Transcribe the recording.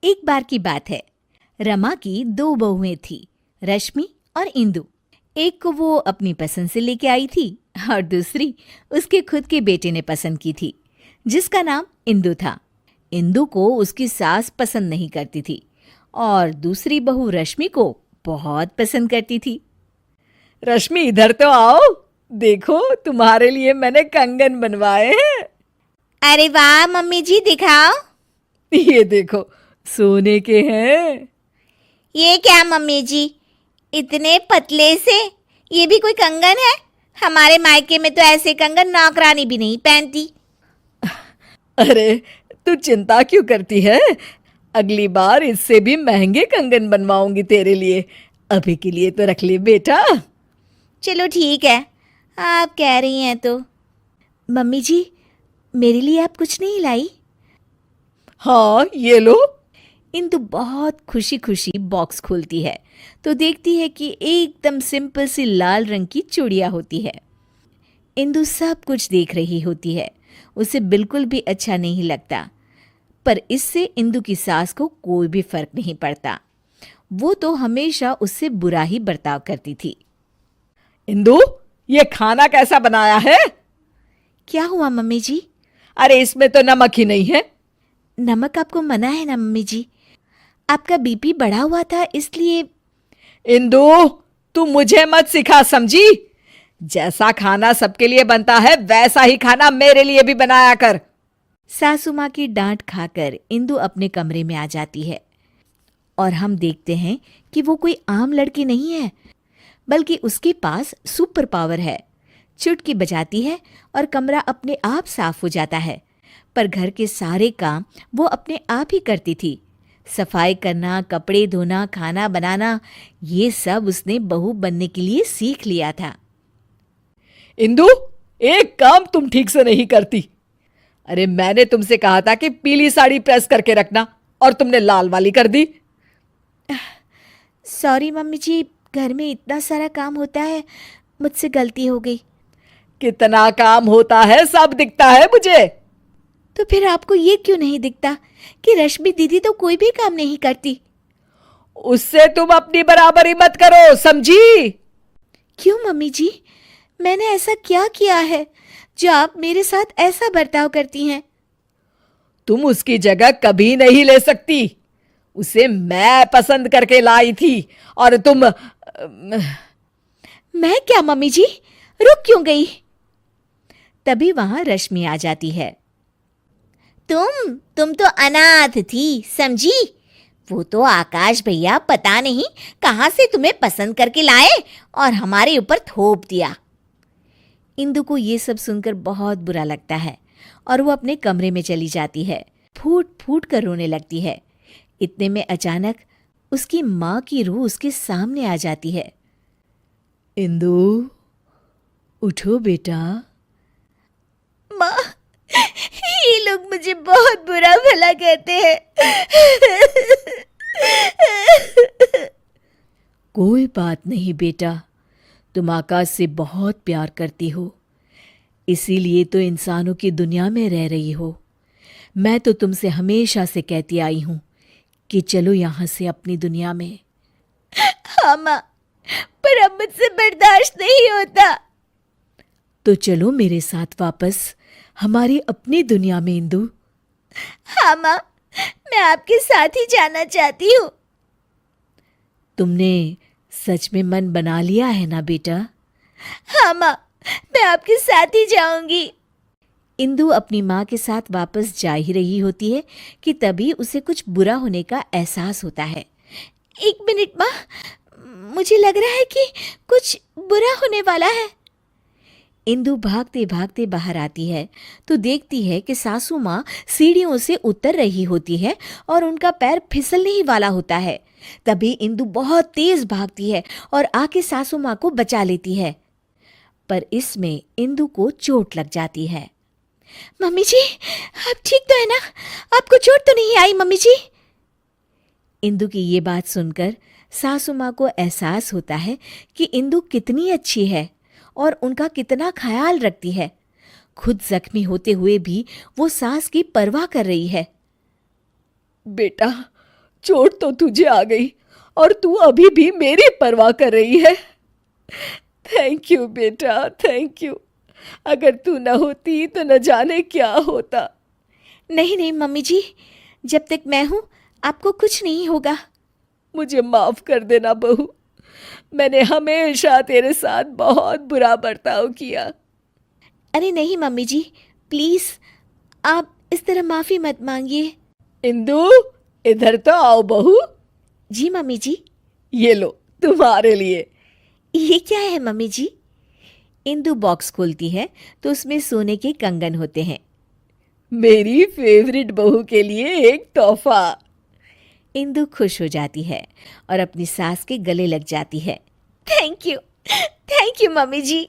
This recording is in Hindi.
एक बार की बात है। रमा की दो बहुएं थी, रश्मि और इंदु। एक को वो अपनी पसंद से लेके आई थी और दूसरी उसके खुद के बेटे ने पसंद की थी, जिसका नाम इंदु था। इंदु को उसकी सास पसंद नहीं करती थी और दूसरी बहू रश्मि को बहुत पसंद करती थी। रश्मि, इधर तो आओ, देखो तुम्हारे लिए मैंने कंगन बनवाए हैं। अरे वाह मम्मी जी, दिखाओ। ये देखो, सोने के हैं। ये क्या मम्मी जी, इतने पतले से? ये भी कोई कंगन है? हमारे मायके में तो ऐसे कंगन नौकरानी भी नहीं पहनती। अरे, तू चिंता क्यों करती है? अगली बार इससे भी महंगे कंगन बनवाऊंगी तेरे लिए। अभी के लिए तो रख ले बेटा। चलो ठीक है, आप कह रही हैं तो। मम्मी जी, मेरे लिए आप कुछ नहीं लाई? हाँ, ये लो। इंदु बहुत खुशी खुशी बॉक्स खोलती है तो देखती है कि एकदम सिंपल सी लाल रंग की चूड़ियाँ होती है। इंदु सब कुछ देख रही होती है, उसे बिल्कुल भी अच्छा नहीं लगता, पर इससे इंदु की सास को कोई भी फर्क नहीं पड़ता। वो तो हमेशा उससे बुरा ही बर्ताव करती थी। इंदु, ये खाना कैसा बनाया है? क्या हुआ मम्मी जी? अरे, इसमें तो नमक ही नहीं है। नमक आपको मना है ना मम्मी जी? आपका बीपी बढ़ा हुआ था इसलिए। इंदु, तू मुझे मत सिखा, समझी? जैसा खाना सबके लिए बनता है वैसा ही खाना मेरे लिए भी बनाया कर। सासू माँ की डांट खाकर इंदु अपने कमरे में आ जाती है और हम देखते हैं कि वो कोई आम लड़की नहीं है, बल्कि उसके पास सुपर पावर है। चुटकी बजाती है और कमरा अपने आप साफ हो जाता है। पर घर के सारे काम वो अपने आप ही करती थी। सफाई करना, कपड़े धोना, खाना बनाना, ये सब उसने बहू बनने के लिए सीख लिया था। इंदु, एक काम तुम ठीक से नहीं करती। अरे, मैंने तुमसे कहा था कि पीली साड़ी प्रेस करके रखना और तुमने लाल वाली कर दी। सॉरी मम्मी जी, घर में इतना सारा काम होता है, मुझसे गलती हो गई। कितना काम होता है सब दिखता है मुझे। तो फिर आपको ये क्यों नहीं दिखता कि रश्मि दीदी तो कोई भी काम नहीं करती? उससे तुम अपनी बराबरी मत करो, समझी? क्यों मम्मी जी, मैंने ऐसा क्या किया है जो आप मेरे साथ ऐसा बर्ताव करती हैं? तुम उसकी जगह कभी नहीं ले सकती। उसे मैं पसंद करके लाई थी और तुम। मैं क्या मम्मी जी, रुक क्यों गई? तभी वहां रश्मि आ जाती है। तुम तो अनाथ थी, समझी? वो तो आकाश भैया पता नहीं कहां से तुम्हें पसंद करके लाए और हमारे ऊपर थोप दिया। इंदु को ये सब सुनकर बहुत बुरा लगता है और वो अपने कमरे में चली जाती है। फूट फूट कर रोने लगती है। इतने में अचानक उसकी माँ की रूह उसके सामने आ जाती है। इंदु, उठो बेटा। माँ, ये लोग मुझे बहुत बुरा भला कहते हैं। कोई बात नहीं बेटा, तुम आकाश से बहुत प्यार करती हो, इसीलिए तो इंसानों की दुनिया में रह रही हो। मैं तो तुमसे हमेशा से कहती आई हूं कि चलो यहां से अपनी दुनिया में। हाँ माँ, पर अब मुझसे बर्दाश्त नहीं होता। तो चलो मेरे साथ वापस हमारी अपनी दुनिया में इंदु। हाँ माँ, मैं आपके साथ ही जाना चाहती हूँ। तुमने सच में मन बना लिया है ना बेटा? हाँ माँ, मैं आपके साथ ही जाऊंगी। इंदु अपनी माँ के साथ वापस जा ही रही होती है कि तभी उसे कुछ बुरा होने का एहसास होता है। एक मिनट माँ, मुझे लग रहा है कि कुछ बुरा होने वाला है। इंदु भागते भागते बाहर आती है तो देखती है कि सासू माँ सीढ़ियों से उतर रही होती है और उनका पैर फिसलने ही वाला होता है। तभी इंदु बहुत तेज भागती है और आके सासू माँ को बचा लेती है, पर इसमें इंदु को चोट लग जाती है। मम्मी जी, आप ठीक तो है ना? आपको चोट तो नहीं आई मम्मी जी? इंदु की ये बात सुनकर सासू माँ को एहसास होता है कि इंदु कितनी अच्छी है और उनका कितना ख्याल रखती है। खुद जख्मी होते हुए भी वो सास की परवाह कर रही है। बेटा, चोट तो तुझे आ गई और तू अभी भी मेरी परवाह कर रही है। थैंक यू बेटा, थैंक यू। अगर तू न होती तो न जाने क्या होता। नहीं नहीं मम्मी जी, जब तक मैं हूँ आपको कुछ नहीं होगा। मुझे माफ कर देना बहू, मैंने हमेशा तेरे साथ बहुत बुरा बर्ताव किया। अरे नहीं मम्मी जी, प्लीज़ आप इस तरह माफ़ी मत मांगिए। इंदु, इधर तो आओ बहू। जी मम्मी जी। ये लो तुम्हारे लिए। ये क्या है मम्मी जी? इंदु बॉक्स खोलती है तो उसमें सोने के कंगन होते हैं। मेरी फेवरेट बहू के लिए एक तोहफा। इंदु खुश हो जाती है और अपनी सास के गले लग जाती है। Thank you mummy ji.